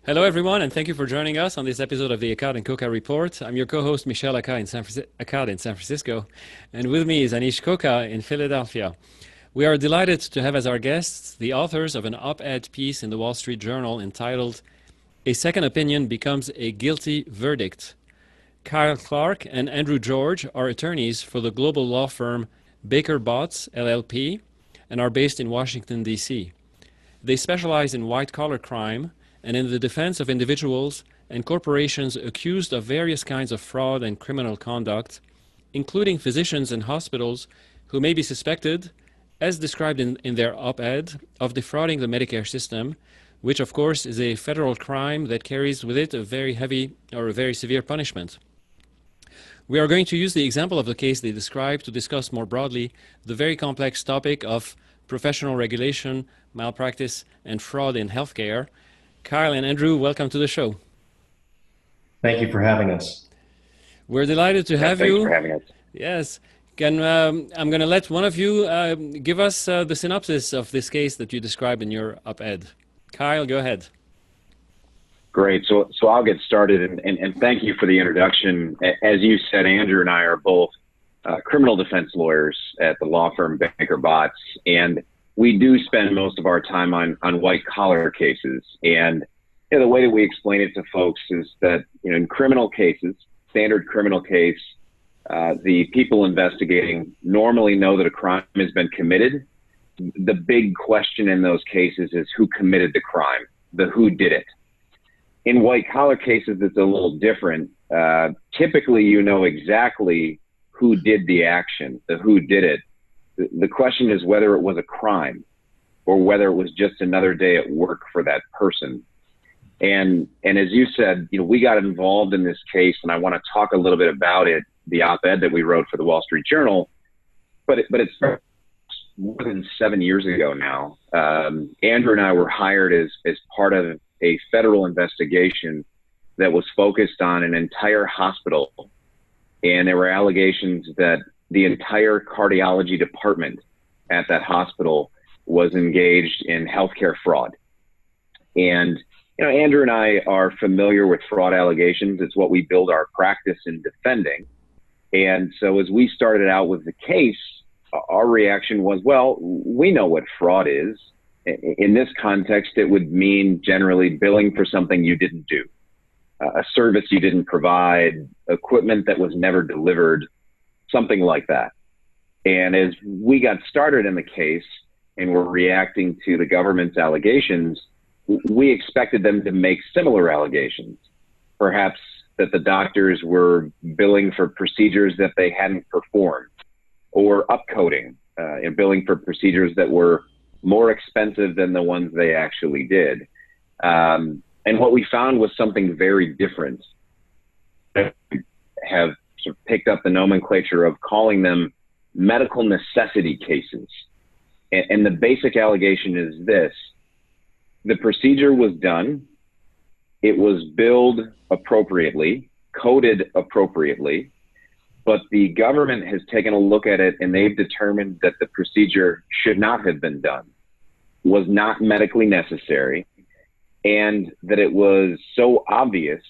Hello, everyone, and thank you for joining us on this episode of the Akkad and Koka Report. I'm your co-host, Michel Akkad in San Francisco, and with me is Anish Koka in Philadelphia. We are delighted to have as our guests the authors of an op-ed piece in the Wall Street Journal entitled "A Second Opinion Becomes a Guilty Verdict." Kyle Clark and Andrew George are attorneys for the global law firm Baker Botts, LLP, and are based in Washington, D.C. They specialize in white-collar crime and in the defense of individuals and corporations accused of various kinds of fraud and criminal conduct, including physicians and hospitals who may be suspected, as described in their op-ed, of defrauding the Medicare system, which of course is a federal crime that carries with it a very heavy or a very severe punishment. We are going to use the example of the case they describe to discuss more broadly the very complex topic of professional regulation, malpractice, and fraud in healthcare. Kyle and Andrew, welcome to the show. Thank you for having us. We're delighted to have Thanks you. for having us. Yes. I'm going to let one of you give us the synopsis of this case that you described in your op-ed. Kyle, go ahead. Great. So I'll get started, and thank you for the introduction. As you said, Andrew and I are both criminal defense lawyers at the law firm Baker Botts, and we do spend most of our time on white-collar cases. And the way that we explain it to folks is that in criminal cases, standard criminal case, the people investigating normally know that a crime has been committed. The big question in those cases is who committed the crime, the who did it. In white-collar cases, it's a little different. Typically, you know exactly who did the action, the who did it. The question is whether it was a crime or whether it was just another day at work for that person. And as you said, we got involved in this case, and I want to talk a little bit about it, the op-ed that we wrote for the Wall Street Journal. But it's more than 7 years ago now. Andrew and I were hired as part of a federal investigation that was focused on an entire hospital. And there were allegations that the entire cardiology department at that hospital was engaged in healthcare fraud. And, Andrew and I are familiar with fraud allegations. It's what we build our practice in defending. And so as we started out with the case, our reaction was, well, we know what fraud is. In this context, it would mean generally billing for something you didn't do, a service you didn't provide, equipment that was never delivered, something like that. And as we got started in the case and were reacting to the government's allegations, we expected them to make similar allegations, perhaps that the doctors were billing for procedures that they hadn't performed, or upcoding and billing for procedures that were more expensive than the ones they actually did. And what we found was something very different. Have sort of picked up the nomenclature of calling them medical necessity cases. And the basic allegation is this: the procedure was done, it was billed appropriately, coded appropriately, but the government has taken a look at it and they've determined that the procedure should not have been done, was not medically necessary, and that it was so obvious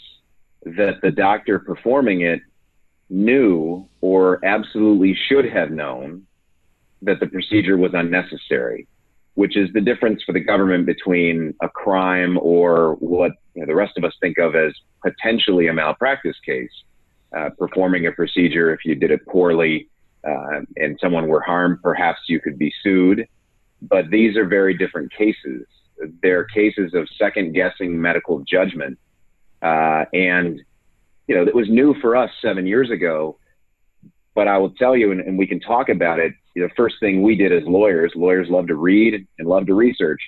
that the doctor performing it knew or absolutely should have known that the procedure was unnecessary, which is the difference for the government between a crime or what the rest of us think of as potentially a malpractice case. Performing a procedure, if you did it poorly and someone were harmed, perhaps you could be sued. But these are very different cases. They're cases of second-guessing medical judgment. And it was new for us 7 years ago. But I will tell you, and we can talk about it, the first thing we did as lawyers love to read and love to research.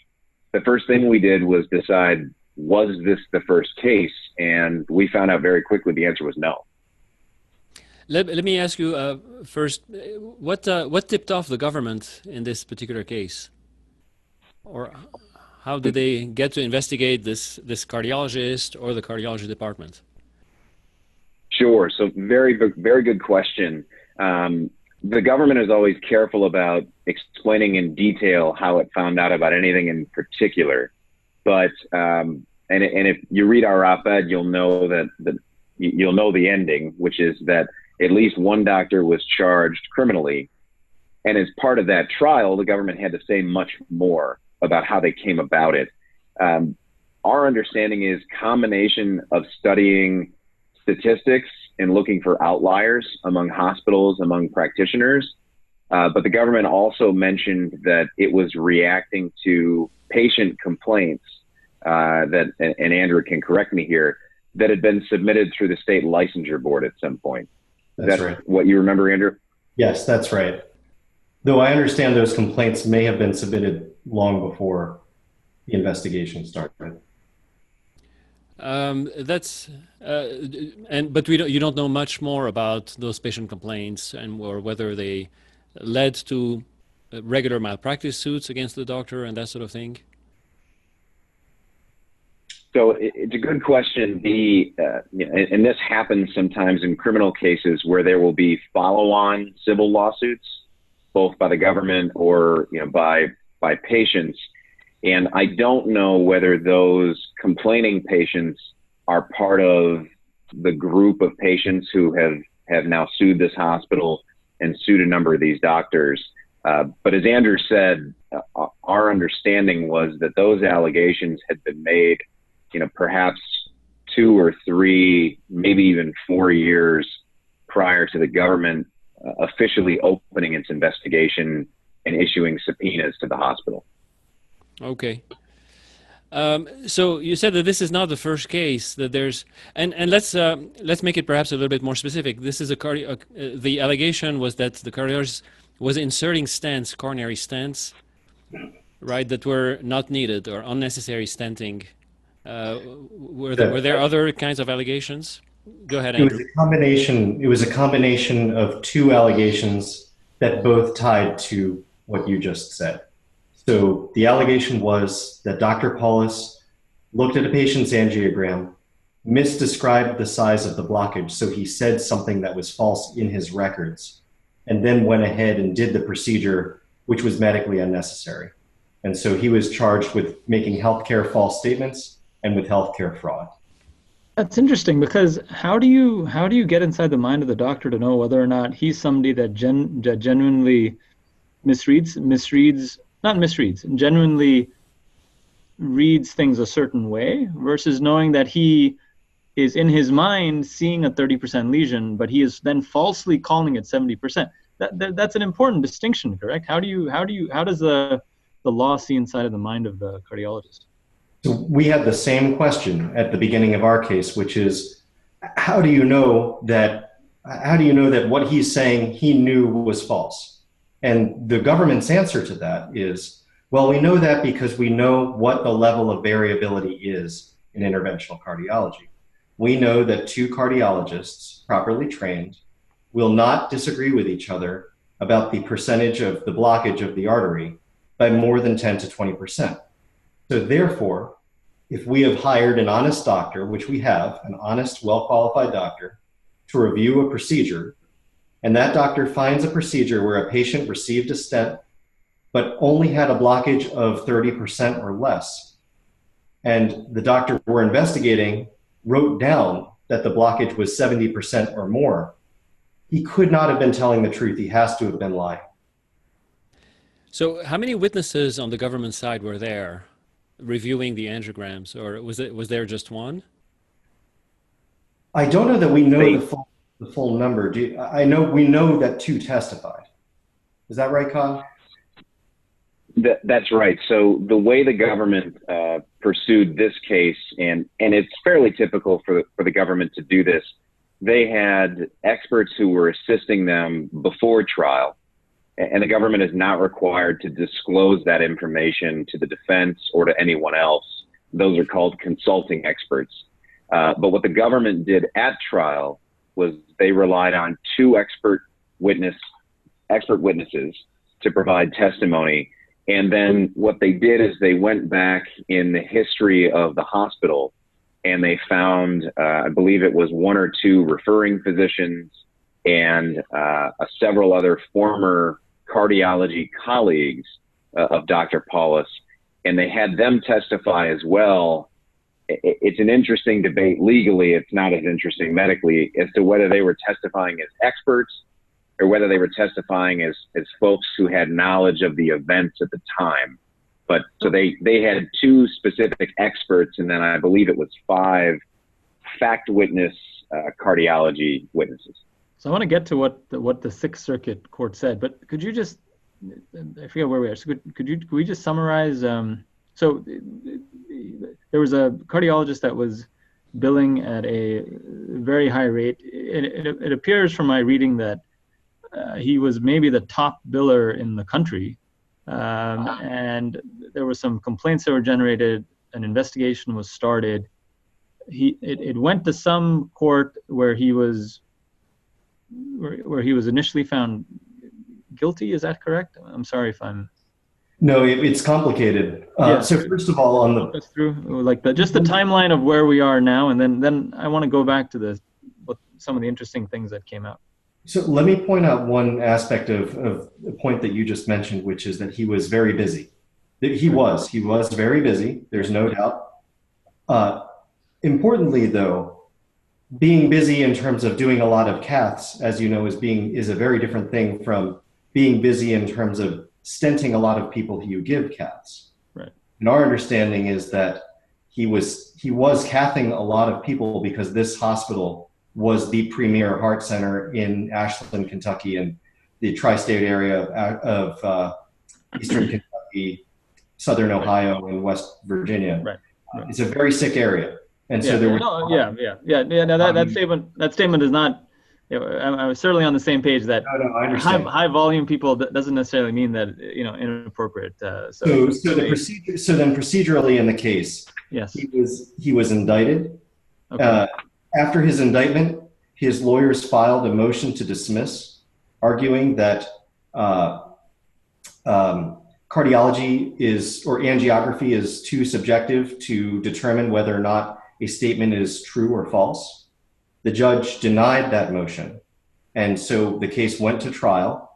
The first thing we did was decide, was this the first case? And we found out very quickly the answer was no. Let me ask you first, what tipped off the government in this particular case? Or how did they get to investigate this cardiologist or the cardiology department? Sure. So very, very good question. The government is always careful about explaining in detail how it found out about anything in particular. But and if you read our op-ed, you'll know you'll know the ending, which is that at least one doctor was charged criminally. And as part of that trial, the government had to say much more about how they came about it. Our understanding is combination of studying statistics and looking for outliers among hospitals, among practitioners. But the government also mentioned that it was reacting to patient complaints and Andrew can correct me here, that had been submitted through the state licensure board at some point. That's right. What you remember, Andrew? Yes, that's right. Though I understand those complaints may have been submitted long before the investigation started. But you don't know much more about those patient complaints or whether they led to regular malpractice suits against the doctor and that sort of thing. So it's a good question. And this happens sometimes in criminal cases where there will be follow-on civil lawsuits, both by the government or by patients. And I don't know whether those complaining patients are part of the group of patients who have now sued this hospital and sued a number of these doctors. But as Andrew said, our understanding was that those allegations had been made perhaps 2 or 3, maybe even 4 years prior to the government officially opening its investigation and issuing subpoenas to the hospital. Okay. So you said that this is not the first case that there's, and let's make it perhaps a little bit more specific. This is the allegation was that the cardiologist was inserting stents, coronary stents, right, that were not needed or unnecessary stenting. Were there other kinds of allegations? Go ahead, Andrew. It was a combination of 2 allegations that both tied to what you just said. So the allegation was that Dr. Paulus looked at a patient's angiogram, misdescribed the size of the blockage, so he said something that was false in his records, and then went ahead and did the procedure, which was medically unnecessary. And so he was charged with making healthcare false statements and with healthcare fraud. That's interesting, because how do you get inside the mind of the doctor to know whether or not he's somebody that genuinely genuinely reads things a certain way versus knowing that he is in his mind seeing a 30% lesion, but he is then falsely calling it 70%. That's an important distinction, correct? How does the law see inside of the mind of the cardiologist? So we had the same question at the beginning of our case, which is, how do you know that what he's saying he knew was false? And the government's answer to that is, well, we know that because we know what the level of variability is in interventional cardiology. We know that 2 cardiologists, properly trained, will not disagree with each other about the percentage of the blockage of the artery by more than 10 to 20%. So therefore, if we have hired an honest doctor, which we have, an honest, well-qualified doctor, to review a procedure, and that doctor finds a procedure where a patient received a stent but only had a blockage of 30% or less, and the doctor we're investigating wrote down that the blockage was 70% or more, he could not have been telling the truth. He has to have been lying. So how many witnesses on the government side were there reviewing the angiograms, or was there just one? I don't know that we know the full number. We know that 2 testified. Is that right, Kyle? That's right. So the way the government pursued this case, and it's fairly typical for the government to do this, they had experts who were assisting them before trial. And the government is not required to disclose that information to the defense or to anyone else. Those are called consulting experts. But what the government did at trial was they relied on 2 expert witnesses to provide testimony. And then what they did is they went back in the history of the hospital and they found, I believe it was 1 or 2 referring physicians and several other former cardiology colleagues of Dr. Paulus, and they had them testify as well it's an interesting debate legally. It's not as interesting medically as to whether they were testifying as experts or whether they were testifying as folks who had knowledge of the events at the time. But so they had 2 specific experts, and then I believe it was 5 fact witness cardiology witnesses. So I want to get to what the Sixth Circuit Court said, but could you just, I forget where we are. So could we just summarize? So there was a cardiologist that was billing at a very high rate. It appears from my reading that he was maybe the top biller in the country, and there were some complaints that were generated. An investigation was started. It went to some court where he was initially found guilty. Is that correct? I'm sorry if I'm. No, it's complicated. Yeah. So first of all, Walk us through like just the timeline of where we are now, and then I want to go back to some of the interesting things that came out. So let me point out one aspect of the point that you just mentioned, which is that he was very busy. He was very busy. There's no doubt. Importantly, though, being busy in terms of doing a lot of caths, as you know, is a very different thing from being busy in terms of stenting a lot of people who you give caths. Right. And our understanding is that he was cathing a lot of people because this hospital was the premier heart center in Ashland, Kentucky, and the tri-state area of eastern Kentucky, southern Ohio, and West Virginia. Right. It's a very sick area. And so there was no, that statement is not. I was certainly on the same page that I understand. high volume people doesn't necessarily mean that inappropriate. So then procedurally in the case, yes, he was indicted. Okay. After his indictment, his lawyers filed a motion to dismiss, arguing that cardiology or angiography is too subjective to determine whether or not a statement is true or false. The judge denied that motion, and so the case went to trial.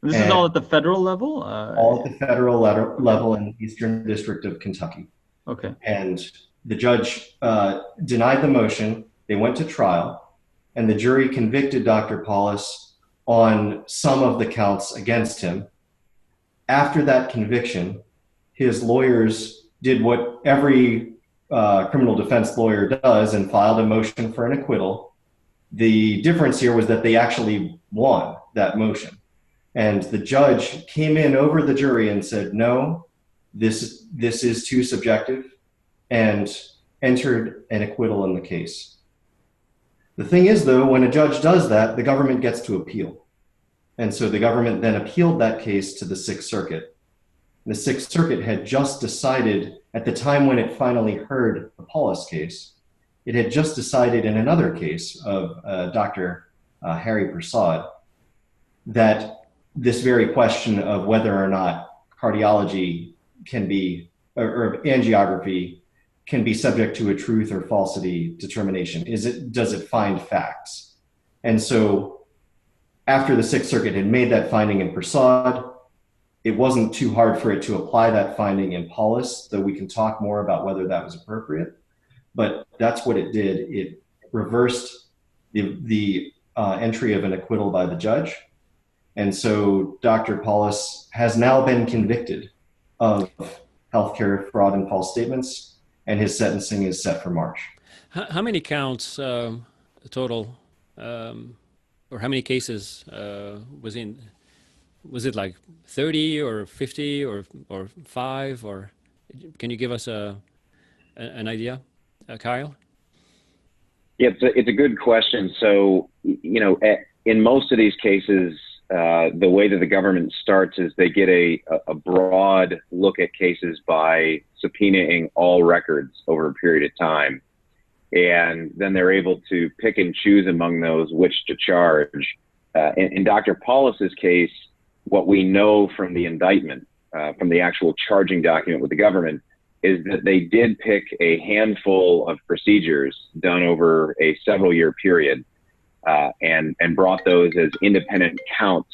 This is all at the federal level? All at the federal level in the Eastern District of Kentucky. Okay. And the judge denied the motion. They went to trial, and the jury convicted Dr. Paulus on some of the counts against him. After that conviction, his lawyers did what every criminal defense lawyer does and filed a motion for an acquittal. The difference here was that they actually won that motion. And the judge came in over the jury and said, no, this is too subjective, and entered an acquittal in the case. The thing is, though, when a judge does that, the government gets to appeal. And so the government then appealed that case to the Sixth Circuit. The Sixth Circuit had just decided, at the time when it finally heard the Paulus case, it had just decided in another case of Dr. Harry Prasad that this very question of whether or not cardiology can be, or angiography can be subject to a truth or falsity determination. Does it find facts? And so after the Sixth Circuit had made that finding in Prasad, it wasn't too hard for it to apply that finding in Paulus, though we can talk more about whether that was appropriate. But that's what it did. It reversed the entry of an acquittal by the judge. And so Dr. Paulus has now been convicted of healthcare fraud and false statements, and his sentencing is set for March. How many counts total, or how many cases was it like 30 or 50 or 5, or can you give us an idea, Kyle? Yeah, it's a good question. So, in most of these cases, the way that the government starts is they get a broad look at cases by subpoenaing all records over a period of time. And then they're able to pick and choose among those which to charge. In Dr. Paulus's case, what we know from the indictment, from the actual charging document with the government, is that they did pick a handful of procedures done over a several-year period and brought those as independent counts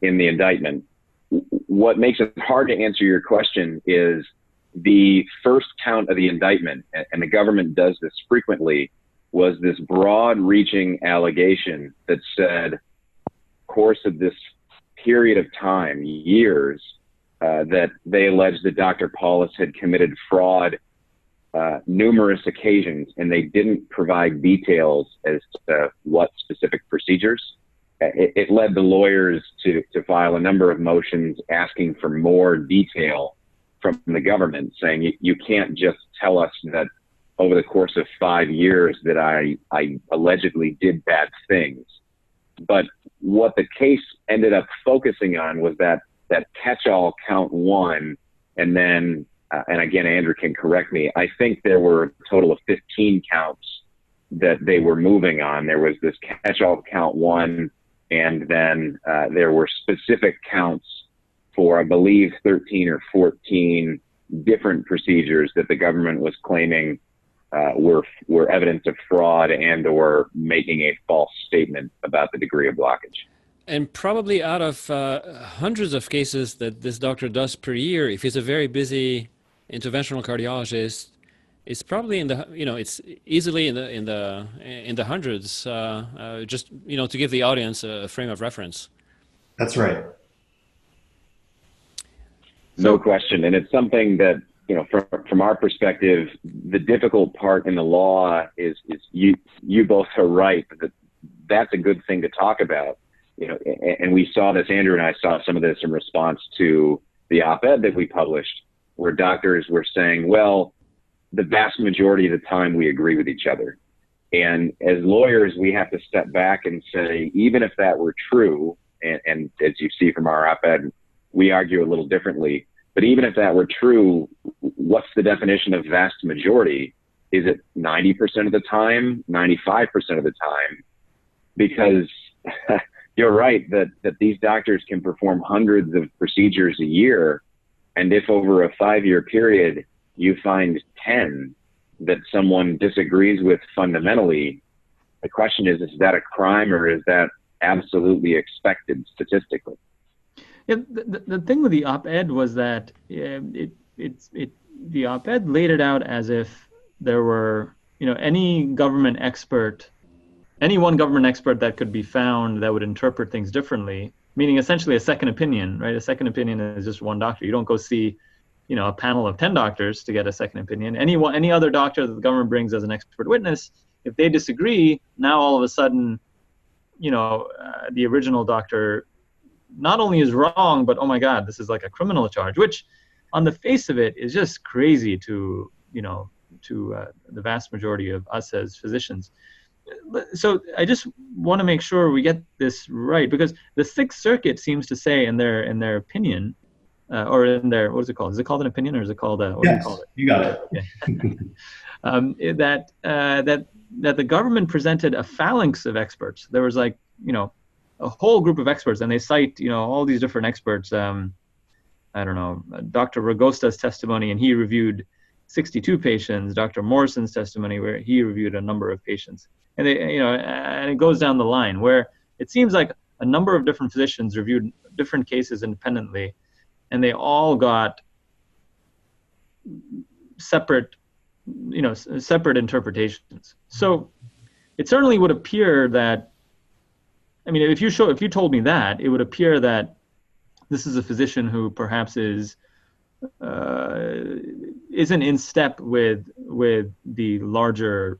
in the indictment. What makes it hard to answer your question is the first count of the indictment, and the government does this frequently, was this broad-reaching allegation that said, course of this period of time, years, that they alleged that Dr. Paulus had committed fraud numerous occasions, and they didn't provide details as to what specific procedures. It led the lawyers to file a number of motions asking for more detail from the government, saying you can't just tell us that over the course of 5 years that I allegedly did bad things. But what the case ended up focusing on was that catch-all count one, and then, and again, Andrew can correct me, I think there were a total of 15 counts that they were moving on. There was this catch-all count one, and then there were specific counts for, I believe, 13 or 14 different procedures that the government was claiming were evidence of fraud and or making a false statement about the degree of blockage. And probably out of hundreds of cases that this doctor does per year, if he's a very busy interventional cardiologist, it's probably in the, it's easily in the hundreds. Just to give the audience a frame of reference. That's right. No question, and it's something that from our perspective, the difficult part in the law is you both are right that that's a good thing to talk about. And we saw this, Andrew and I saw some of this in response to the op-ed that we published, where doctors were saying, well, the vast majority of the time we agree with each other. And as lawyers, we have to step back and say, even if that were true, and as you see from our op-ed, we argue a little differently, but even if that were true, what's the definition of vast majority? Is it 90% of the time, 95% of the time? Because you're right that these doctors can perform hundreds of procedures a year. And if over a 5-year period, you find 10 that someone disagrees with fundamentally, the question is that a crime or is that absolutely expected statistically? Yeah, the thing with the op-ed was that the op-ed laid it out as if there were, any government expert, any one government expert that could be found that would interpret things differently, meaning essentially a second opinion, right? A second opinion is just one doctor. You don't go see, a panel of 10 doctors to get a second opinion. Any other doctor that the government brings as an expert witness, if they disagree, now all of a sudden, the original doctor not only is wrong, but oh my God, this is like a criminal charge, which on the face of it is just crazy to the vast majority of us as physicians. So I just want to make sure we get this right, because the Sixth Circuit seems to say in their opinion, or in their, what is it called? Is it called an opinion, or is it called what do you call it? You got it. Yeah. That the government presented a phalanx of experts. There was a whole group of experts, and they cite, all these different experts. I don't know, Dr. Ragosta's testimony, and he reviewed 62 patients. Dr. Morrison's testimony, where he reviewed a number of patients. And they, and it goes down the line where it seems like a number of different physicians reviewed different cases independently, and they all got separate interpretations. So it certainly would appear that, if you told me that, it would appear that this is a physician who perhaps isn't in step with the larger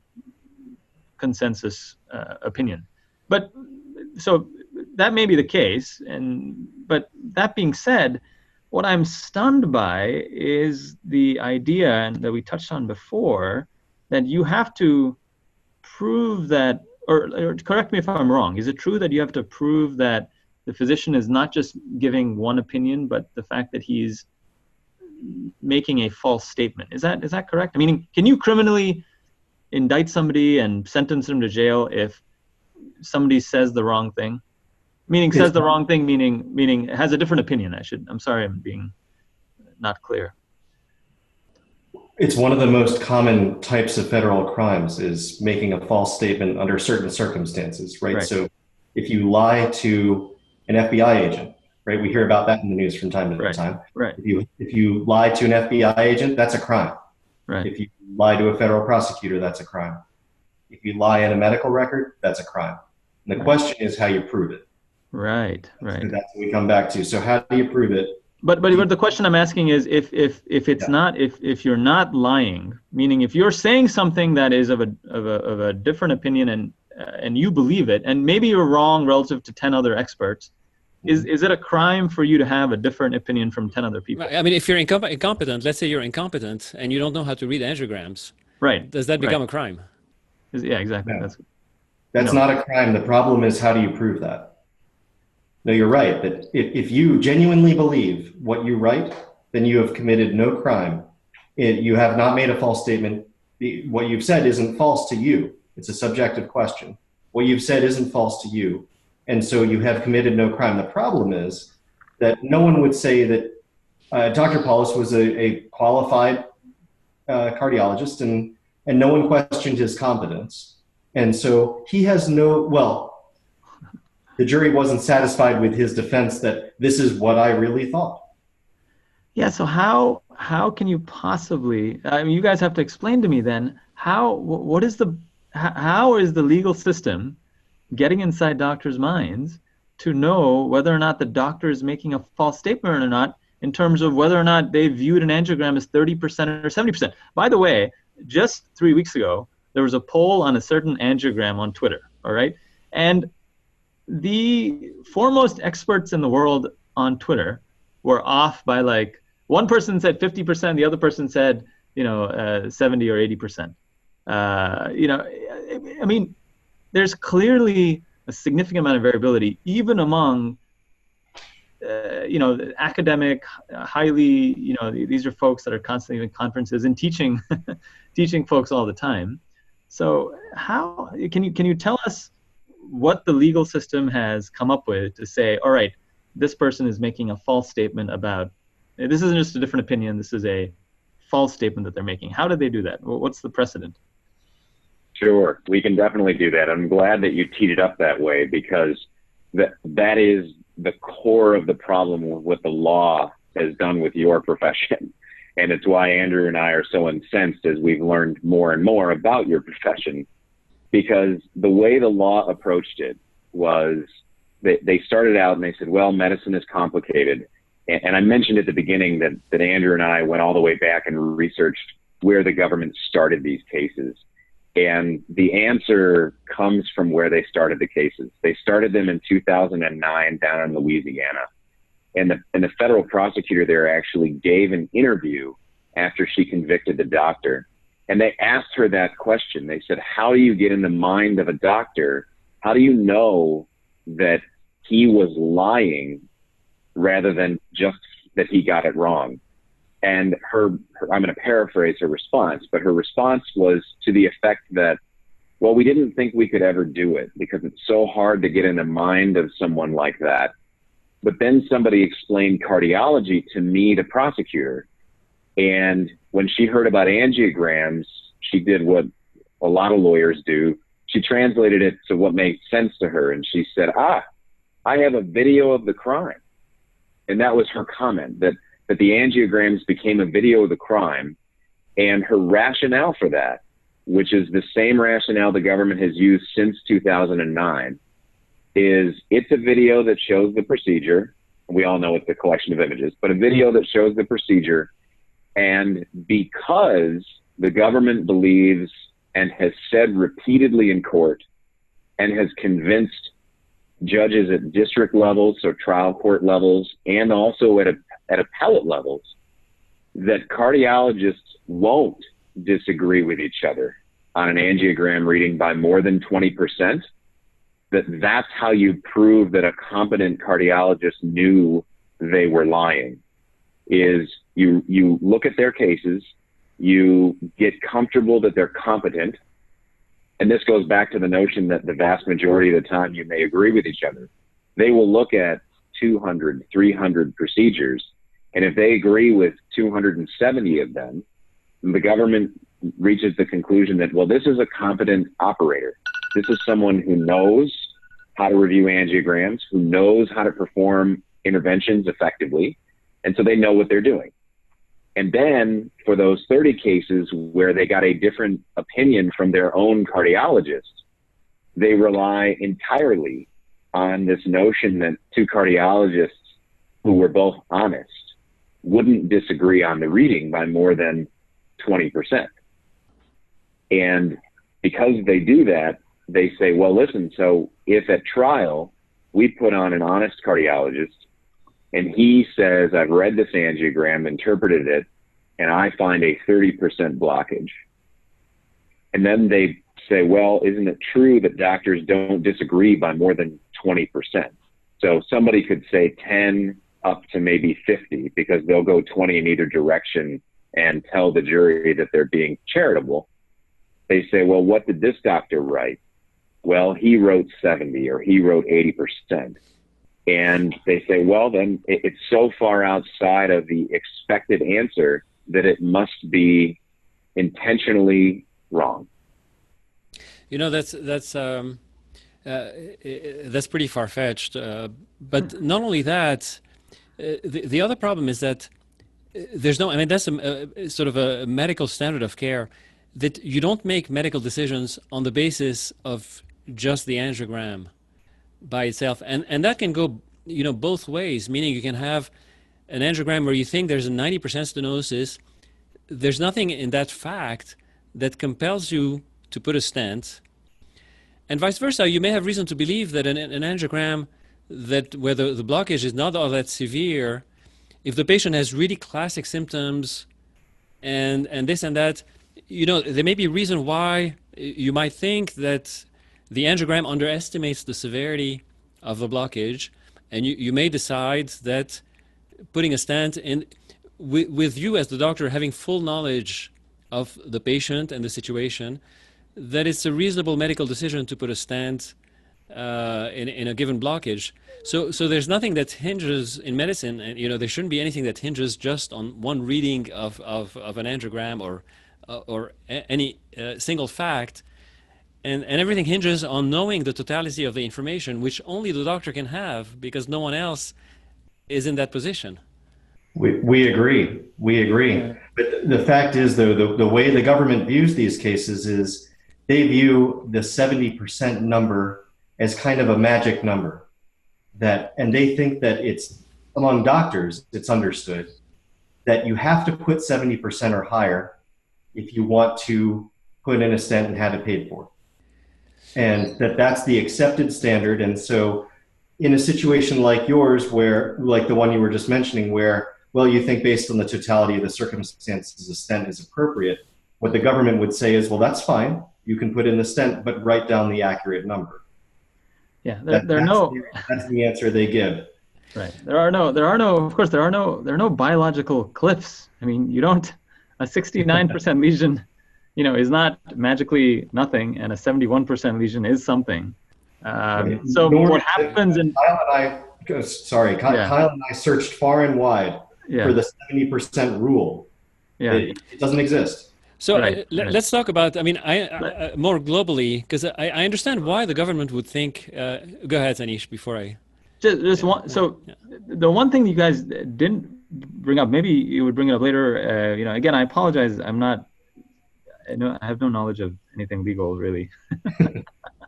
consensus opinion. But so that may be the case, but that being said, what I'm stunned by is the idea that we touched on before, that you have to prove that, or correct me if I'm wrong, is it true that you have to prove that the physician is not just giving one opinion, but the fact that he's making a false statement? Is that correct? Can you criminally indict somebody and sentence them to jail if somebody says the wrong thing? Says the wrong thing, meaning has a different opinion. I'm sorry, I'm being not clear. It's one of the most common types of federal crimes, is making a false statement under certain circumstances, right? So if you lie to an FBI agent, right? We hear about that in the news from time to Right. time. Right. If you lie to an FBI agent, that's a crime. Right. If you lie to a federal prosecutor, that's a crime. If you lie in a medical record, that's a crime. And the question is how you prove it. Right. Right. So that's what we come back to. So how do you prove it? But the question I'm asking is if it's not, if you're not lying, meaning if you're saying something that is of a different opinion and you believe it, and maybe you're wrong relative to 10 other experts, is it a crime for you to have a different opinion from 10 other people? I mean, if you're incompetent, let's say you're incompetent and you don't know how to read angiograms, right? Does that become a crime? Yeah, exactly. No. That's not a crime. The problem is, how do you prove that? No, you're right. That if you genuinely believe what you write, then you have committed no crime. You have not made a false statement. What you've said isn't false to you. It's a subjective question. What you've said isn't false to you. And so you have committed no crime. The problem is that no one would say that Dr. Paulus was a qualified cardiologist, and no one questioned his competence. And so he has the jury wasn't satisfied with his defense that this is what I really thought. Yeah, so how can you possibly, I mean, you guys have to explain to me then, how is the legal system getting inside doctors' minds to know whether or not the doctor is making a false statement or not, in terms of whether or not they viewed an angiogram as 30% or 70%. By the way, just 3 weeks ago, there was a poll on a certain angiogram on Twitter, all right? And the foremost experts in the world on Twitter were off by like, one person said 50%, the other person said, 70 or 80%. I mean, there's clearly a significant amount of variability, even among, academic, highly, these are folks that are constantly in conferences and teaching, teaching folks all the time. So how can you tell us what the legal system has come up with to say, all right, this person is making a false statement about, this isn't just a different opinion, this is a false statement that they're making. How did they do that? What's the precedent? Sure, we can definitely do that. I'm glad that you teed it up that way, because that is the core of the problem with what the law has done with your profession. And it's why Andrew and I are so incensed as we've learned more and more about your profession, because the way the law approached it was they started out and they said, well, medicine is complicated. And I mentioned at the beginning that Andrew and I went all the way back and researched where the government started these cases. And the answer comes from where they started the cases. They started them in 2009 down in Louisiana. And the federal prosecutor there actually gave an interview after she convicted the doctor. And they asked her that question. They said, how do you get in the mind of a doctor? How do you know that he was lying rather than just that he got it wrong? And I'm going to paraphrase her response, but her response was to the effect that, well, we didn't think we could ever do it because it's so hard to get in the mind of someone like that. But then somebody explained cardiology to me, the prosecutor. And when she heard about angiograms, she did what a lot of lawyers do. She translated it to what made sense to her. And she said, I have a video of the crime. And that was her comment, that the angiograms became a video of the crime. And her rationale for that, which is the same rationale the government has used since 2009, is it's a video that shows the procedure. We all know it's a collection of images, but a video that shows the procedure. And because the government believes and has said repeatedly in court and has convinced judges at district levels, so trial court levels, and also at appellate levels, that cardiologists won't disagree with each other on an angiogram reading by more than 20%, that's how you prove that a competent cardiologist knew they were lying, is you look at their cases, you get comfortable that they're competent. And this goes back to the notion that the vast majority of the time you may agree with each other. They will look at 200, 300 procedures. And if they agree with 270 of them, the government reaches the conclusion that, well, this is a competent operator. This is someone who knows how to review angiograms, who knows how to perform interventions effectively. And so they know what they're doing. And then for those 30 cases where they got a different opinion from their own cardiologist, they rely entirely on this notion that two cardiologists who were both honest wouldn't disagree on the reading by more than 20%. And because they do that, they say, well, listen, so if at trial we put on an honest cardiologist and he says, I've read this angiogram, interpreted it, and I find a 30% blockage. And then they say, well, isn't it true that doctors don't disagree by more than 20%? So somebody could say 10 up to maybe 50 because they'll go 20 in either direction and tell the jury that they're being charitable. They say, well, what did this doctor write? Well, he wrote 70 or he wrote 80%. And they say, well, then it's so far outside of the expected answer that it must be intentionally wrong. You know, that's pretty far-fetched. But not only that, the other problem is that there's no, I mean, that's a sort of a medical standard of care that you don't make medical decisions on the basis of just the angiogram by itself. And that can go, you know, both ways, meaning you can have an angiogram where you think there's a 90% stenosis. There's nothing in that fact that compels you to put a stent. And vice versa, you may have reason to believe that an angiogram that where the blockage is not all that severe, if the patient has really classic symptoms and this and that, you know, there may be a reason why you might think that the angiogram underestimates the severity of the blockage, and you may decide that putting a stent in, with you as the doctor having full knowledge of the patient and the situation, that it's a reasonable medical decision to put a stent in a given blockage. So there's nothing that hinges in medicine, and you know there shouldn't be anything that hinges just on one reading of an angiogram or any single fact, and everything hinges on knowing the totality of the information, which only the doctor can have because no one else is in that position. We agree. We agree. Yeah. But the fact is, though, the way the government views these cases is they view the 70% number as kind of a magic number. And they think that it's, among doctors, it's understood that you have to put 70% or higher if you want to put in a stent and have it paid for. And that's the accepted standard. And so in a situation like yours, where, like the one you were just mentioning, where, well, you think based on the totality of the circumstances, a stent is appropriate, what the government would say is, well, that's fine. You can put in the stent, but write down the accurate number. Yeah, That's the answer they give. Right. There are no biological cliffs. I mean, a 69% lesion, you know, is not magically nothing, and a 71% lesion is something. So what happens in Kyle and I searched far and wide for the 70% rule. Yeah. It doesn't exist. So let's talk about, I mean, I more globally, because I understand why the government would think, go ahead, Anish, before I... Just one, so the one thing you guys didn't bring up, maybe you would bring it up later, you know, again, I apologize, I have no knowledge of anything legal, really.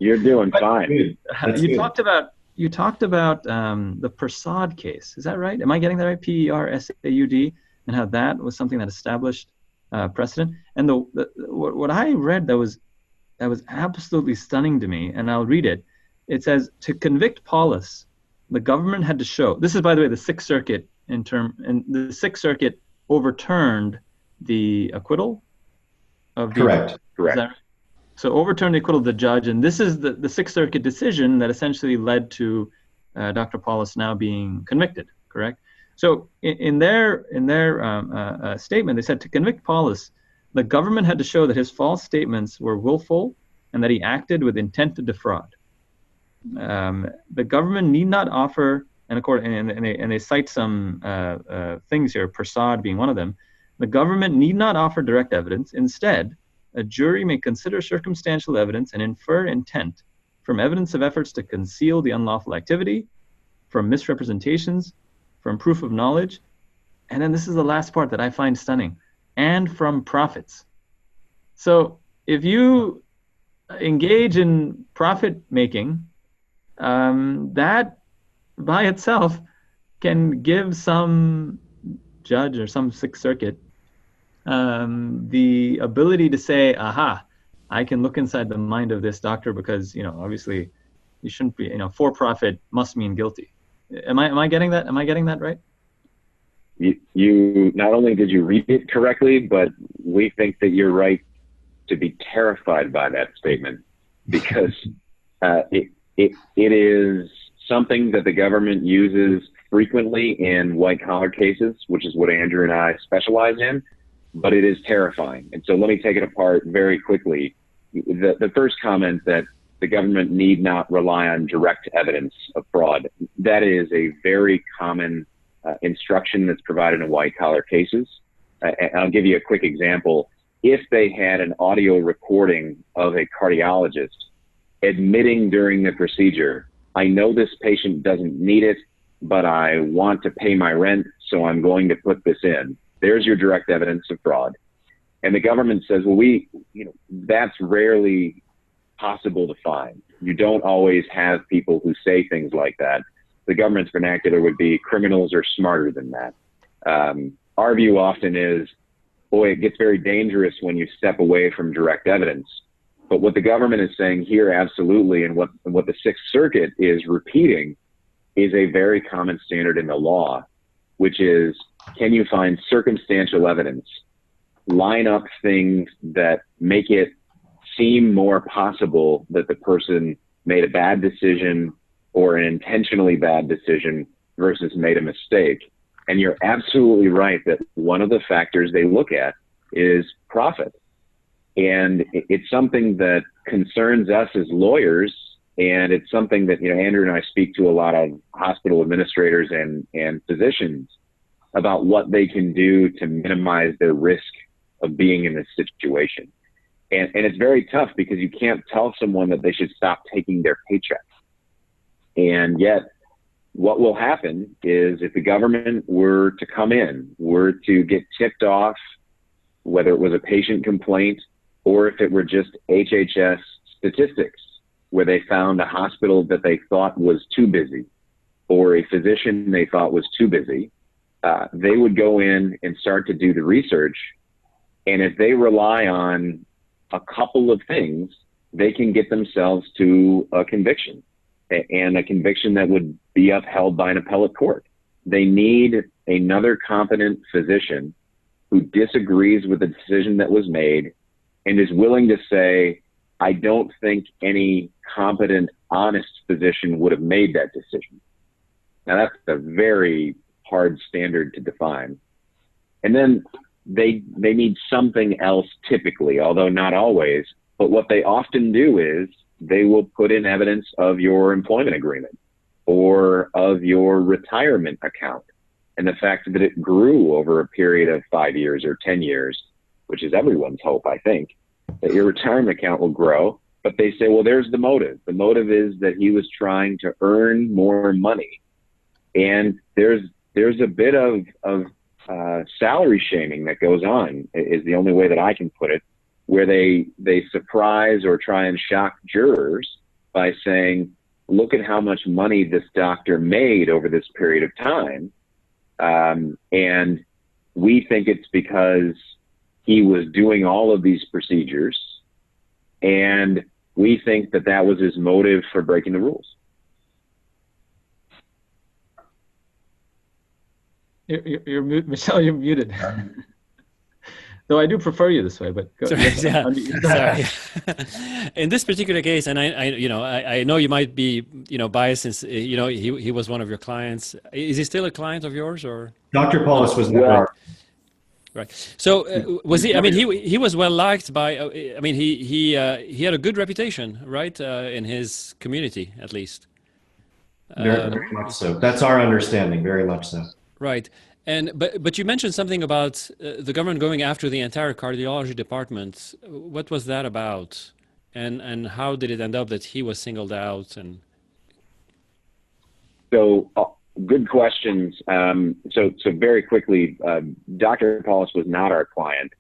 You're doing fine. You talked about the Prasad case. Is that right? Am I getting that right? P-E-R-S-A-U-D, and how that was something that established precedent. And what I read that was absolutely stunning to me, and I'll read it. It says, to convict Paulus, the government had to show. This is, by the way, the Sixth Circuit and the Sixth Circuit overturned the acquittal of the. Correct. Right? So overturned the acquittal of the judge, and this is the Sixth Circuit decision that essentially led to Dr. Paulus now being convicted. Correct. So in their statement, they said to convict Paulus, the government had to show that his false statements were willful and that he acted with intent to defraud. The government need not offer, and they cite some things here, Prasad being one of them. The government need not offer direct evidence. Instead, a jury may consider circumstantial evidence and infer intent from evidence of efforts to conceal the unlawful activity, from misrepresentations, from proof of knowledge, and then this is the last part that I find stunning, and from profits. So if you engage in profit making, that by itself can give some judge or some Sixth Circuit the ability to say, aha, I can look inside the mind of this doctor because, obviously you shouldn't be, for profit must mean guilty. Am I getting that? Am I getting that right? You not only did you read it correctly, but we think that you're right to be terrified by that statement, because it is something that the government uses frequently in white-collar cases, which is what Andrew and I specialize in, but it is terrifying. And so let me take it apart very quickly. The first comment, that the government need not rely on direct evidence of fraud, that is a very common instruction that's provided in white-collar cases. I'll give you a quick example. If they had an audio recording of a cardiologist admitting during the procedure, I know this patient doesn't need it, but I want to pay my rent, so I'm going to put this in. There's your direct evidence of fraud. And the government says, well, that's rarely possible to find. You don't always have people who say things like that. The government's vernacular would be, criminals are smarter than that. Our view often is, boy, it gets very dangerous when you step away from direct evidence. But what the government is saying here, absolutely, and what the Sixth Circuit is repeating, is a very common standard in the law, which is, can you find circumstantial evidence, line up things that make it seem more possible that the person made a bad decision or an intentionally bad decision versus made a mistake. And you're absolutely right that one of the factors they look at is profit. And it's something that concerns us as lawyers, and it's something that, Andrew and I speak to a lot of hospital administrators and physicians about what they can do to minimize their risk of being in this situation. And it's very tough, because you can't tell someone that they should stop taking their paycheck. And yet, what will happen is, if the government were to come in, were to get tipped off, whether it was a patient complaint or if it were just HHS statistics, where they found a hospital that they thought was too busy or a physician they thought was too busy, they would go in and start to do the research. And if they rely on a couple of things, they can get themselves to a conviction, and a conviction that would be upheld by an appellate court. They need another competent physician who disagrees with the decision that was made and is willing to say, I don't think any competent, honest physician would have made that decision. Now, that's a very hard standard to define. And then they need something else typically, although not always. But what they often do is they will put in evidence of your employment agreement or of your retirement account, and the fact that it grew over a period of 5 years or 10 years, which is everyone's hope, I think, that your retirement account will grow. But they say, well, there's the motive. The motive is that he was trying to earn more money. And there's a bit of salary shaming that goes on, is the only way that I can put it, where they surprise or try and shock jurors by saying, look at how much money this doctor made over this period of time. And we think it's because he was doing all of these procedures, and we think that that was his motive for breaking the rules. Michelle, you're muted. Though I do prefer you this way, but go, sorry. In this particular case, and I know you might be biased, since he was one of your clients. Is he still a client of yours, or? Dr. Paulus was never. Right. So was he? I mean, he was well liked by. I mean, he had a good reputation, right, in his community, at least. Very much so. That's our understanding. Very much so. Right. And but you mentioned something about the government going after the entire cardiology department. What was that about? And how did it end up that he was singled out? And so Good questions. So very quickly, Dr. Paulus was not our client.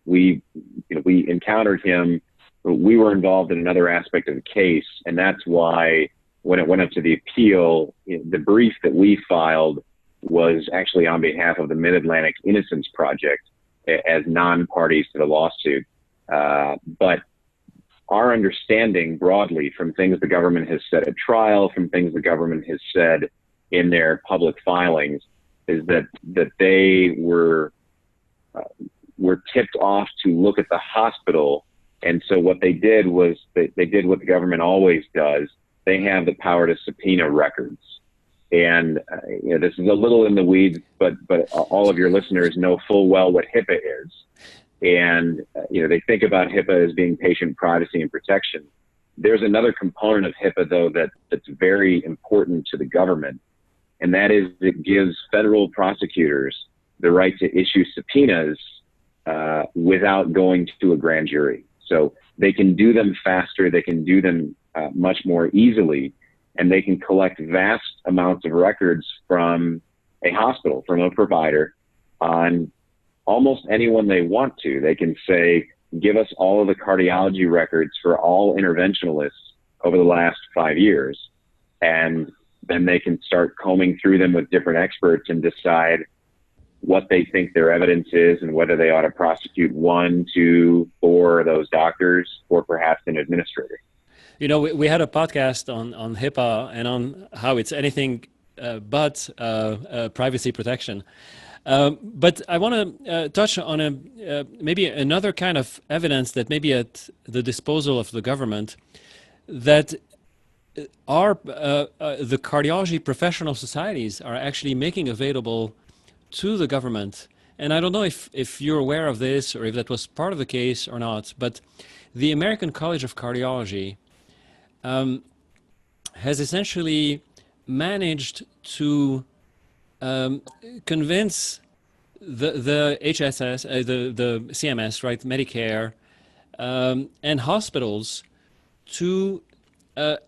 We encountered him. We were involved in another aspect of the case, and that's why when it went up to the appeal, the brief that we filed was actually on behalf of the Mid-Atlantic Innocence Project as non-parties to the lawsuit. But our understanding broadly from things the government has said at trial, from things the government has said in their public filings, is that they were tipped off to look at the hospital. And so what they did was they did what the government always does. They have the power to subpoena records. And this is a little in the weeds, but all of your listeners know full well what HIPAA is. And they think about HIPAA as being patient privacy and protection. There's another component of HIPAA, though, that's very important to the government, and that is it gives federal prosecutors the right to issue subpoenas without going to a grand jury. So they can do them faster, they can do them much more easily, and they can collect vast amounts of records from a hospital, from a provider, on almost anyone they want to. They can say, give us all of the cardiology records for all interventionalists over the last 5 years. And then they can start combing through them with different experts and decide what they think their evidence is and whether they ought to prosecute 1, 2, 4 of those doctors, or perhaps an administrator. We had a podcast on HIPAA and on how it's anything but privacy protection. But I want to touch on maybe another kind of evidence that may be at the disposal of the government, that are the cardiology professional societies are actually making available to the government. And I don't know if you're aware of this or if that was part of the case or not, but the American College of Cardiology has essentially managed to convince the HSS, the CMS, right, Medicare, and hospitals to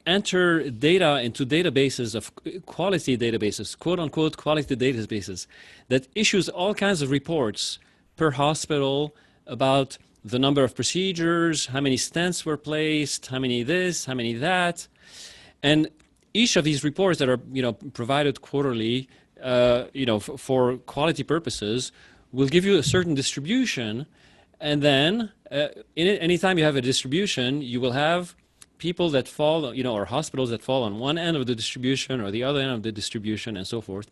enter data into databases of quality databases, quote unquote quality databases, that issues all kinds of reports per hospital about the number of procedures, how many stents were placed, how many this, how many that. And each of these reports that are provided quarterly for quality purposes will give you a certain distribution. And then anytime you have a distribution, you will have people that fall, or hospitals that fall on one end of the distribution or the other end of the distribution and so forth.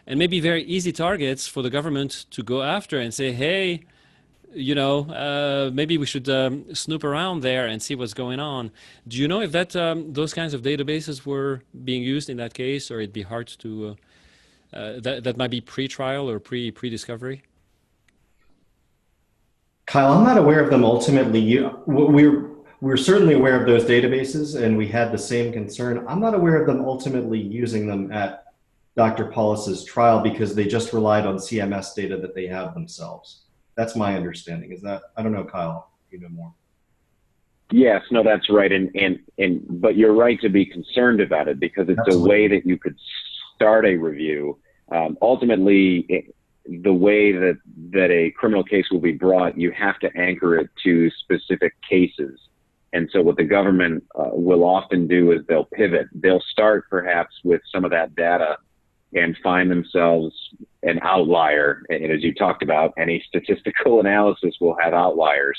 And maybe very easy targets for the government to go after and say, hey, maybe we should snoop around there and see what's going on. Do you know if that those kinds of databases were being used in that case, or it'd be hard to, that might be pre-trial or pre-discovery? Kyle, I'm not aware of them ultimately. We're certainly aware of those databases, and we had the same concern. I'm not aware of them ultimately using them at Dr. Paulus's trial because they just relied on CMS data that they have themselves. That's my understanding. Is that, I don't know, Kyle, you know more. Yes, no, that's right. But you're right to be concerned about it because it's Absolutely. A way that you could start a review. Ultimately, the way that a criminal case will be brought, you have to anchor it to specific cases. And so what the government will often do is they'll pivot. They'll start perhaps with some of that data and find themselves an outlier. And as you talked about, any statistical analysis will have outliers.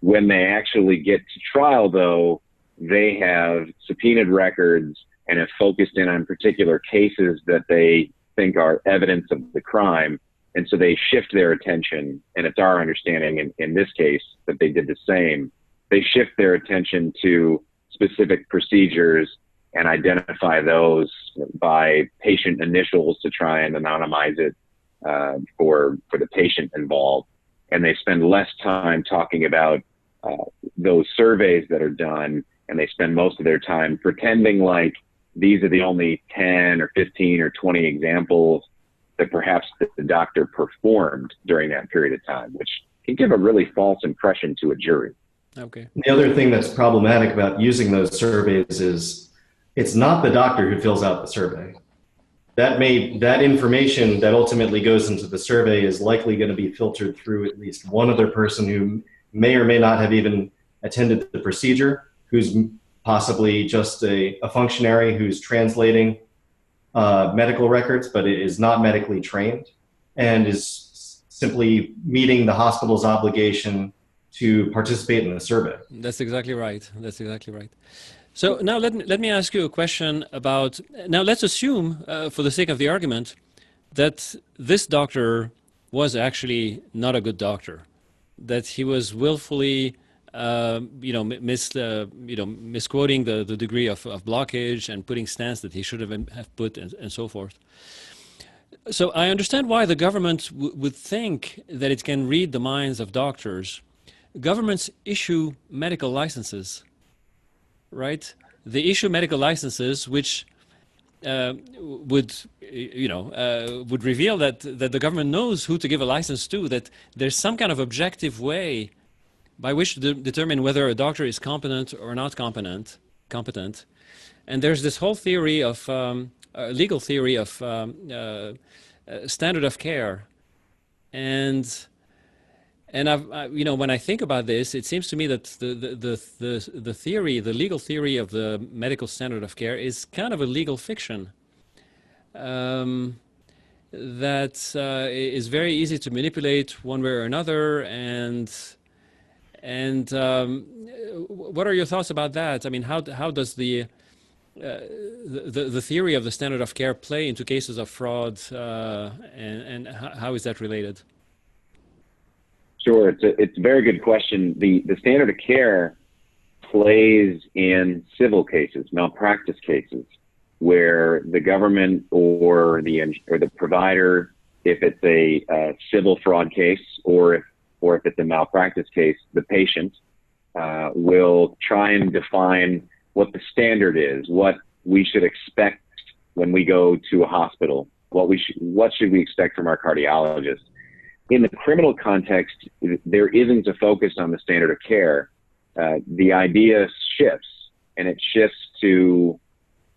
When they actually get to trial, though, they have subpoenaed records and have focused in on particular cases that they think are evidence of the crime. And so they shift their attention, and it's our understanding in this case that they did the same. They shift their attention to specific procedures and identify those by patient initials to try and anonymize it for the patient involved. And they spend less time talking about those surveys that are done, and they spend most of their time pretending like these are the only 10 or 15 or 20 examples that perhaps the doctor performed during that period of time, which can give a really false impression to a jury. Okay. The other thing that's problematic about using those surveys is it's not the doctor who fills out the survey. that information that ultimately goes into the survey is likely going to be filtered through at least one other person who may or may not have even attended the procedure, who's possibly just a functionary who's translating medical records, but is not medically trained and is simply meeting the hospital's obligation to participate in the survey. That's exactly right. That's exactly right. So now let me ask you a question about, now let's assume, for the sake of the argument, that this doctor was actually not a good doctor, that he was willfully, misquoting the degree of blockage and putting stents that he should have put, and so forth. So I understand why the government would think that it can read the minds of doctors. Governments issue medical licenses, right? They issue medical licenses which would reveal that the government knows who to give a license to, that there's some kind of objective way by which to determine whether a doctor is competent or not competent. And there's this whole theory of, legal theory of standard of care. And when I think about this, it seems to me that the theory, the legal theory of the medical standard of care is kind of a legal fiction that is very easy to manipulate one way or another. And what are your thoughts about that? I mean, how does the theory of the standard of care play into cases of fraud, and how is that related? Sure, it's a very good question. The standard of care plays in civil cases, malpractice cases, where the government or the provider, if it's a civil fraud case, or if it's a malpractice case, the patient will try and define what the standard is, what we should expect when we go to a hospital, what should we expect from our cardiologist. In the criminal context, there isn't a focus on the standard of care. The idea shifts, and it shifts to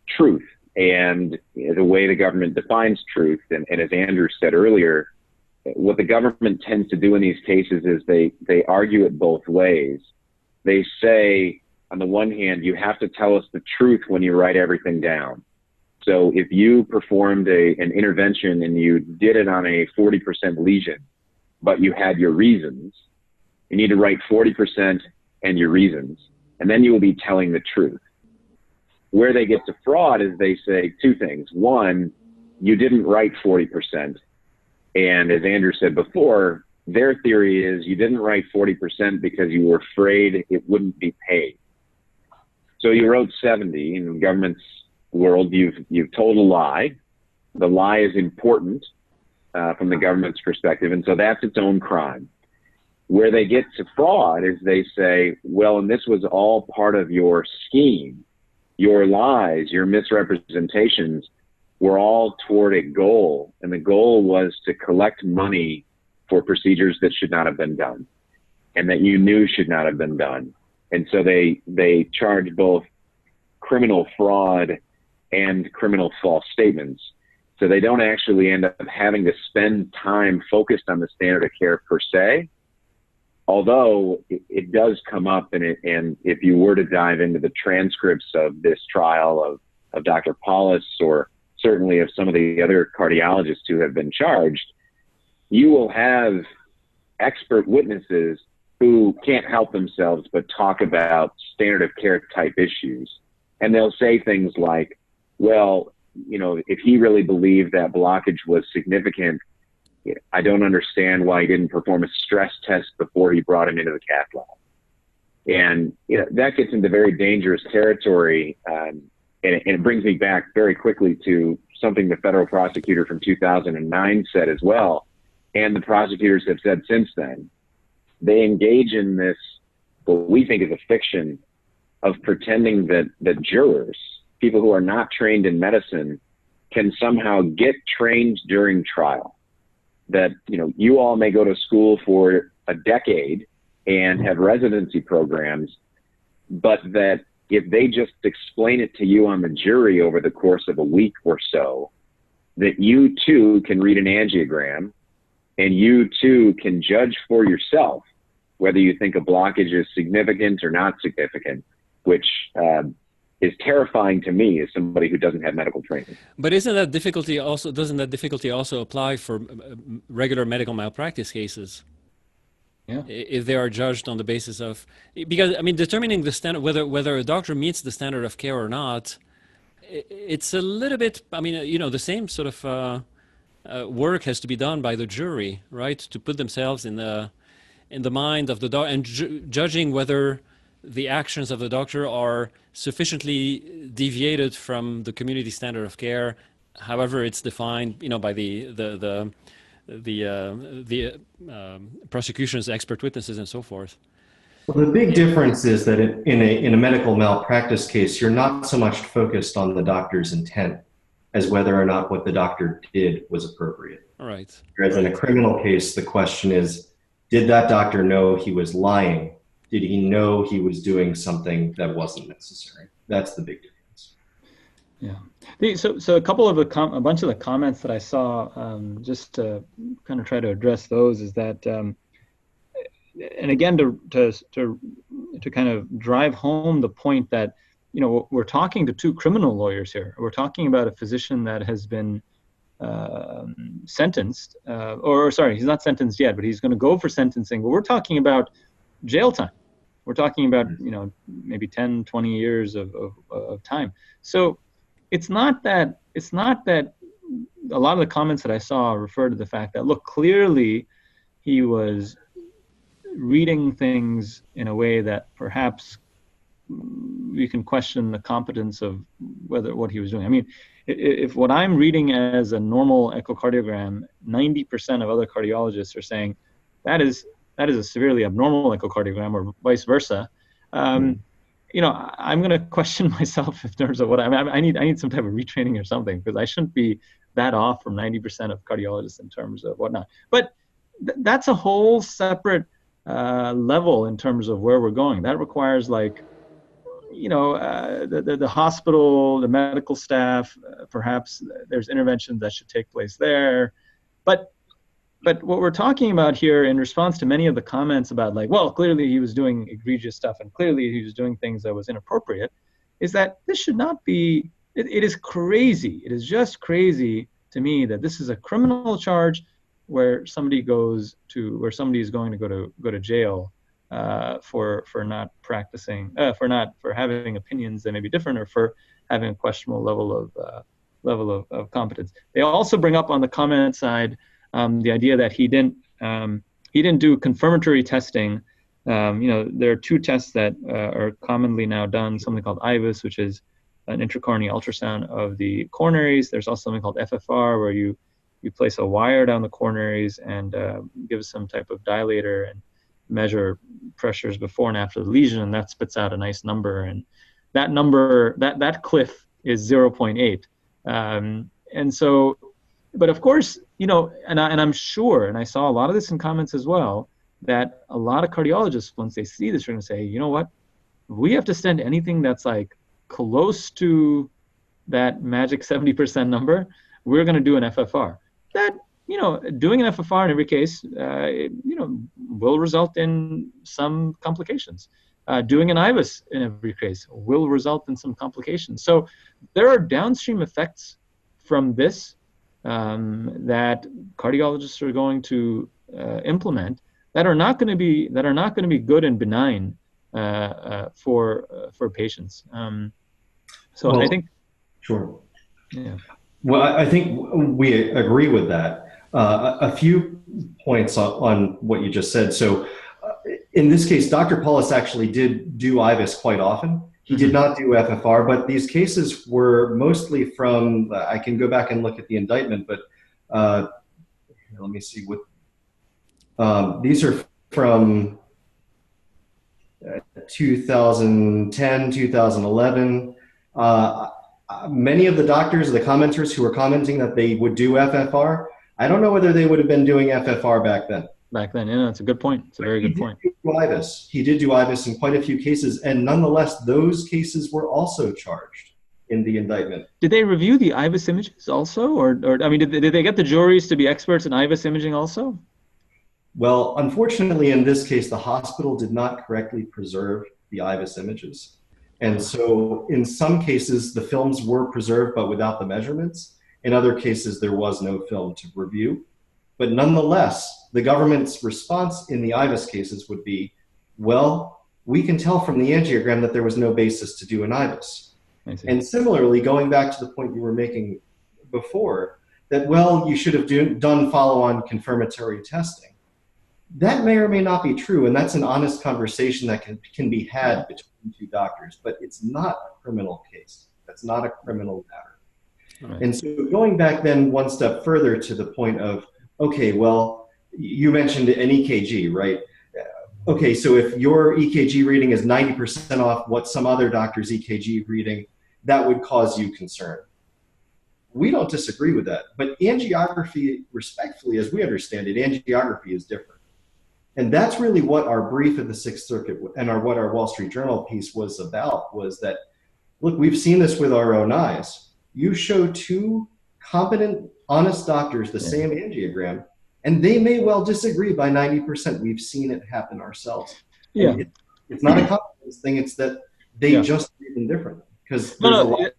truth and the way the government defines truth. And as Andrew said earlier, what the government tends to do in these cases is they argue it both ways. They say, on the one hand, you have to tell us the truth when you write everything down. So if you performed an intervention and you did it on a 40% lesion, but you had your reasons, you need to write 40% and your reasons, and then you will be telling the truth. Where they get to fraud is they say two things. One, you didn't write 40%. And as Andrew said before, their theory is you didn't write 40% because you were afraid it wouldn't be paid. So you wrote 70. In the government's world, you've told a lie. The lie is important from the government's perspective, and so that's its own crime. Where they get to fraud is they say, well, and this was all part of your scheme. Your lies, your misrepresentations were all toward a goal, and the goal was to collect money for procedures that should not have been done and that you knew should not have been done. And so they charge both criminal fraud and criminal false statements. So they don't actually end up having to spend time focused on the standard of care per se, although it does come up, and if you were to dive into the transcripts of this trial of Dr. Paulus, or certainly of some of the other cardiologists who have been charged, you will have expert witnesses who can't help themselves but talk about standard of care type issues. And they'll say things like, well, if he really believed that blockage was significant, I don't understand why he didn't perform a stress test before he brought him into the cath lab. And that gets into very dangerous territory. And it brings me back very quickly to something the federal prosecutor from 2009 said as well, and the prosecutors have said since then. They engage in this, what we think is a fiction, of pretending that jurors, people who are not trained in medicine, can somehow get trained during trial. That, you all may go to school for a decade and have residency programs, but that if they just explain it to you on the jury over the course of a week or so, that you too can read an angiogram and you too can judge for yourself whether you think a blockage is significant or not significant, which is terrifying to me as somebody who doesn't have medical training. But isn't that difficulty also, doesn't that difficulty also apply for regular medical malpractice cases? Yeah. If they are judged on the basis of, because I mean, determining the standard, whether a doctor meets the standard of care or not, it's a little bit, I mean, you know, the same sort of work has to be done by the jury, right? To put themselves in the mind of the doctor and judging whether the actions of the doctor are sufficiently deviated from the community standard of care, however it's defined, you know, by the prosecution's expert witnesses and so forth. Well, the big difference is that in a medical malpractice case, you're not so much focused on the doctor's intent as whether or not what the doctor did was appropriate. All right. Whereas in a criminal case, the question is, did that doctor know he was lying? Did he know he was doing something that wasn't necessary? That's the big difference. Yeah. So a couple of a bunch of the comments that I saw, just to kind of try to address those, is that, and again, to kind of drive home the point that, you know, we're talking to two criminal lawyers here. We're talking about a physician that has been sentenced, or sorry, he's not sentenced yet, but he's going to go for sentencing. But we're talking about jail time. We're talking about, you know, maybe 10, 20 years of time. So it's not that a lot of the comments that I saw refer to the fact that, look, clearly he was reading things in a way that perhaps we can question the competence of what he was doing. I mean, if what I'm reading as a normal echocardiogram, 90% of other cardiologists are saying that is a severely abnormal echocardiogram, or vice versa. You know, I'm going to question myself in terms of what I need some type of retraining or something, because I shouldn't be that off from 90% of cardiologists in terms of whatnot. But that's a whole separate level in terms of where we're going. That requires, like, you know, the hospital, the medical staff, perhaps there's interventions that should take place there. But what we're talking about here, in response to many of the comments about, like, well, clearly he was doing egregious stuff and clearly he was doing things that was inappropriate, is that this should not be, it is crazy. It is just crazy to me that this is a criminal charge where somebody is going to go to jail for not practicing, for having opinions that may be different, or for having a questionable level of competence. They also bring up on the comment side the idea that he didn't do confirmatory testing. You know, there are two tests that are commonly now done, something called IVUS, which is an intracoronary ultrasound of the coronaries. There's also something called FFR, where you place a wire down the coronaries and give some type of dilator and measure pressures before and after the lesion, and that spits out a nice number. And that number, that cliff is 0.8. And so, but of course, you know, and I'm sure, and I saw a lot of this in comments as well, that a lot of cardiologists, once they see this, are going to say, you know what, if we have to send anything that's like close to that magic 70% number, we're going to do an FFR. That, you know, doing an FFR in every case, you know, will result in some complications. Doing an IVUS in every case will result in some complications. So there are downstream effects from this that cardiologists are going to implement that are not going to be good and benign for patients. So well, I think. Sure. Yeah. Well, I think we agree with that. A few points on what you just said. So in this case, Dr. Paulus actually did do IVUS quite often. He did not do FFR, but these cases were mostly from, I can go back and look at the indictment, but let me see what, these are from 2010, 2011. Many of the doctors, the commenters who were commenting that they would do FFR, I don't know whether they would have been doing FFR back then. Back then, yeah, that's a good point. It's a very good point. He did do IVUS in quite a few cases, and nonetheless, those cases were also charged in the indictment. Did they review the IVUS images also, or I mean, did they get the juries to be experts in IVUS imaging also? Well, unfortunately, in this case, the hospital did not correctly preserve the IVUS images. And so in some cases, the films were preserved, but without the measurements. In other cases, there was no film to review. But nonetheless, the government's response in the IVUS cases would be, well, we can tell from the angiogram that there was no basis to do an IVUS. And similarly, going back to the point you were making before, that, well, you should have done follow-on confirmatory testing. That may or may not be true, and that's an honest conversation that can be had between two doctors, but it's not a criminal case. That's not a criminal matter. Right. And so going back then one step further to the point of, okay, well, you mentioned an EKG, right? Okay, so if your EKG reading is 90% off what some other doctor's EKG reading, that would cause you concern. We don't disagree with that, but angiography, respectfully, as we understand it, angiography is different. And that's really what our brief at the Sixth Circuit and what our Wall Street Journal piece was about, was that, look, we've seen this with our own eyes. You show two competent, honest doctors the same angiogram, and they may well disagree by 90%. We've seen it happen ourselves. Yeah. It's not a confidence thing. It's that they just read them differently. Because there's a lot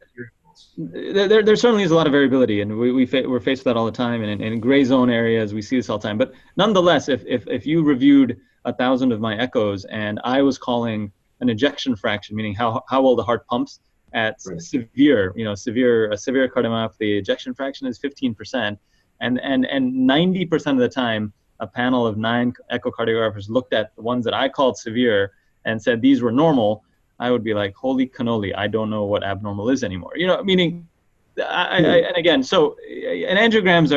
there certainly is a lot of variability, and we're faced with that all the time, and in gray zone areas we see this all the time. But nonetheless, if you reviewed 1,000 of my echoes and I was calling an ejection fraction, meaning how well the heart pumps at severe cardiomyopathy, ejection fraction is 15%, and 90% of the time a panel of 9 echocardiographers looked at the ones that I called severe and said these were normal, I would be like, holy cannoli, I don't know what abnormal is anymore. Meaning, and again, so and angiograms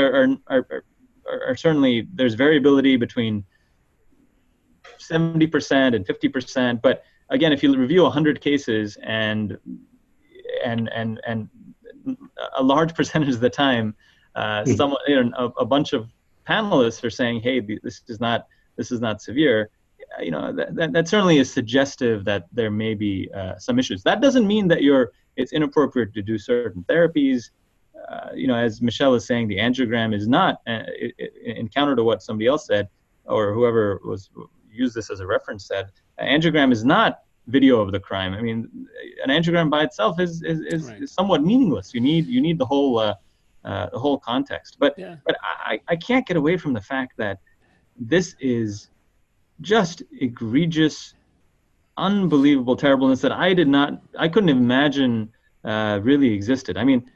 are certainly, there's variability between 70% and 50%. But again, if you review 100 cases and a large percentage of the time, a bunch of panelists are saying, hey, this is not severe. That certainly is suggestive that there may be some issues. That doesn't mean that it's inappropriate to do certain therapies. As Michelle is saying, the angiogram is not, in counter to what somebody else said, or whoever used this as a reference said, angiogram is not video of the crime. I mean, an angiogram by itself is somewhat meaningless. You need the whole context. But I can't get away from the fact that this is just egregious, unbelievable terribleness that I couldn't imagine really existed. I mean,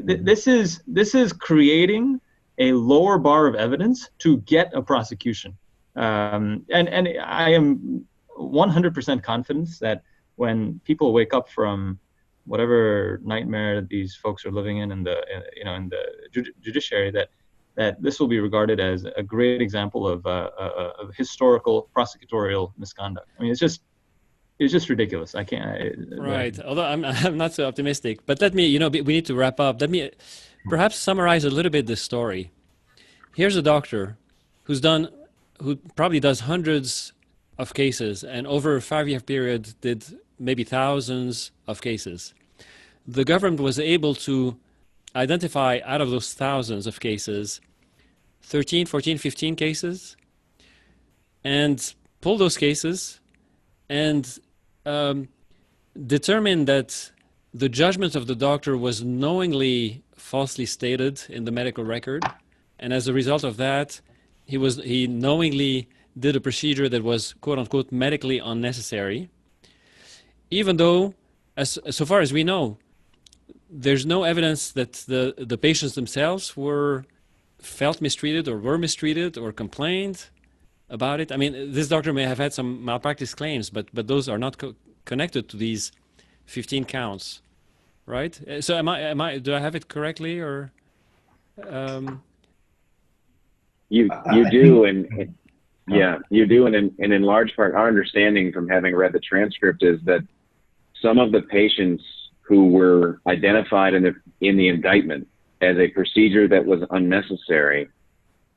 this is creating a lower bar of evidence to get a prosecution. And I am 100% confident that when people wake up from whatever nightmare these folks are living in the judiciary, that this will be regarded as a great example of historical prosecutorial misconduct. I mean, it's just ridiculous. I can't. Right. Although I'm not so optimistic, but let me, we need to wrap up. Let me perhaps summarize a little bit this story. Here's a doctor who probably does hundreds of cases, and over a 5-year period did maybe thousands of cases. The government was able to identify out of those thousands of cases 13, 14, 15 cases, and pull those cases and determine that the judgment of the doctor was knowingly falsely stated in the medical record, and as a result of that, he knowingly did a procedure that was quote unquote medically unnecessary, even though, so far as we know, there's no evidence that the patients themselves felt mistreated or were mistreated or complained about it. I mean, this doctor may have had some malpractice claims, but those are not connected to these 15 counts, right? So do I have it correctly, or? You do, and yeah, you do, and in large part, our understanding from having read the transcript is that some of the patients who were identified in the indictment as a procedure that was unnecessary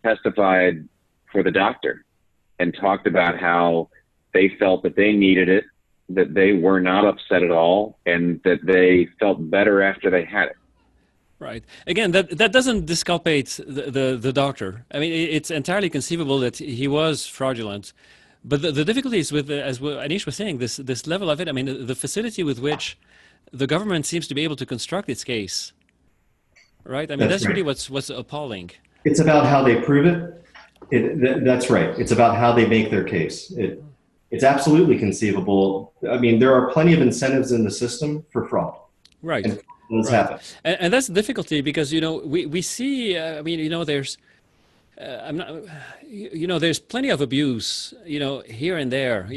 testified for the doctor and talked about how they felt that they needed it that they were not upset at all and that they felt better after they had it. Right. Again, that doesn't disculpate the doctor. I mean, it's entirely conceivable that he was fraudulent, but the difficulty is with, as Anish was saying, this level of it. I mean, the facility with which the government seems to be able to construct its case. Right. I mean, that's really what's appalling. It's about how they prove it. That's right. It's about how they make their case. It's absolutely conceivable. I mean, there are plenty of incentives in the system for fraud. Right. And things happen. And that's the difficulty because, we see, I mean, there's, there's plenty of abuse, here and there,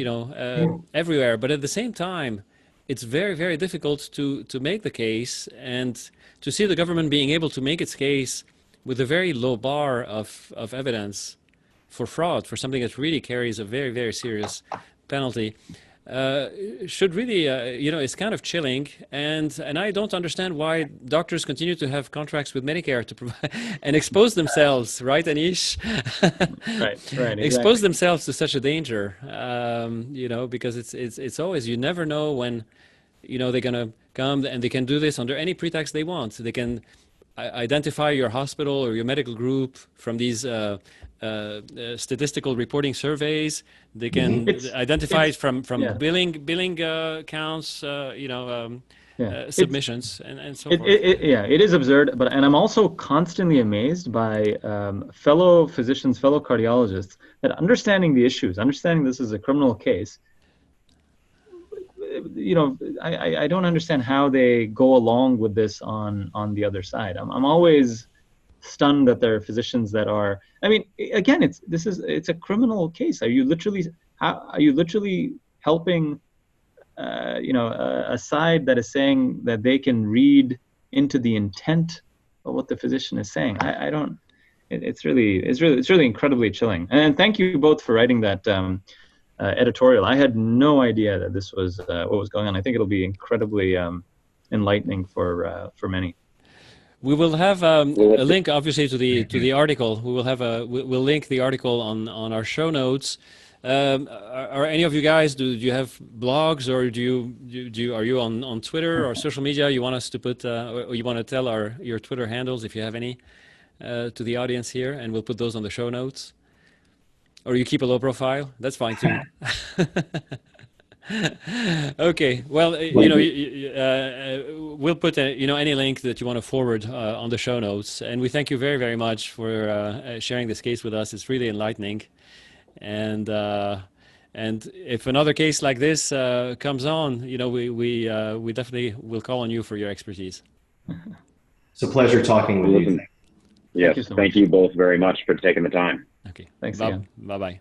everywhere. But at the same time, it's very, very difficult to make the case and to see the government being able to make its case with a very low bar of evidence for fraud, for something that really carries a very, very serious penalty, should really, it's kind of chilling. And I don't understand why doctors continue to have contracts with Medicare to provide and expose themselves, right, Anish? Right, exactly. Expose themselves to such a danger, because it's always, you never know when, they're going to come, and they can do this under any pretext they want. They can identify your hospital or your medical group from these statistical reporting surveys. They can identify it from billing counts, submissions, and so forth. It is absurd, and I'm also constantly amazed by fellow physicians, fellow cardiologists, that understanding the issues, understanding this is a criminal case, I don't understand how they go along with this on the other side. I'm always stunned that there are physicians that are. I mean, again, it's a criminal case. Are you literally helping a side that is saying that they can read into the intent of what the physician is saying? I don't. It's really incredibly chilling. And thank you both for writing that editorial. I had no idea that this was what was going on. I think it'll be incredibly enlightening for many. We will have a link, obviously, to the article. We'll link the article on our show notes. Are any of you guys, do you have blogs, or are you on Twitter or social media? You want us to put, or you want to tell your Twitter handles if you have any to the audience here, and we'll put those on the show notes. Or you keep a low profile? That's fine too. Okay. Well, we'll put any link that you want to forward on the show notes, and we thank you very, very much for sharing this case with us. It's really enlightening, and if another case like this comes on, we definitely will call on you for your expertise. It's a pleasure talking with you. Yes, thank you both very much for taking the time. Okay. Thanks Bye again. bye.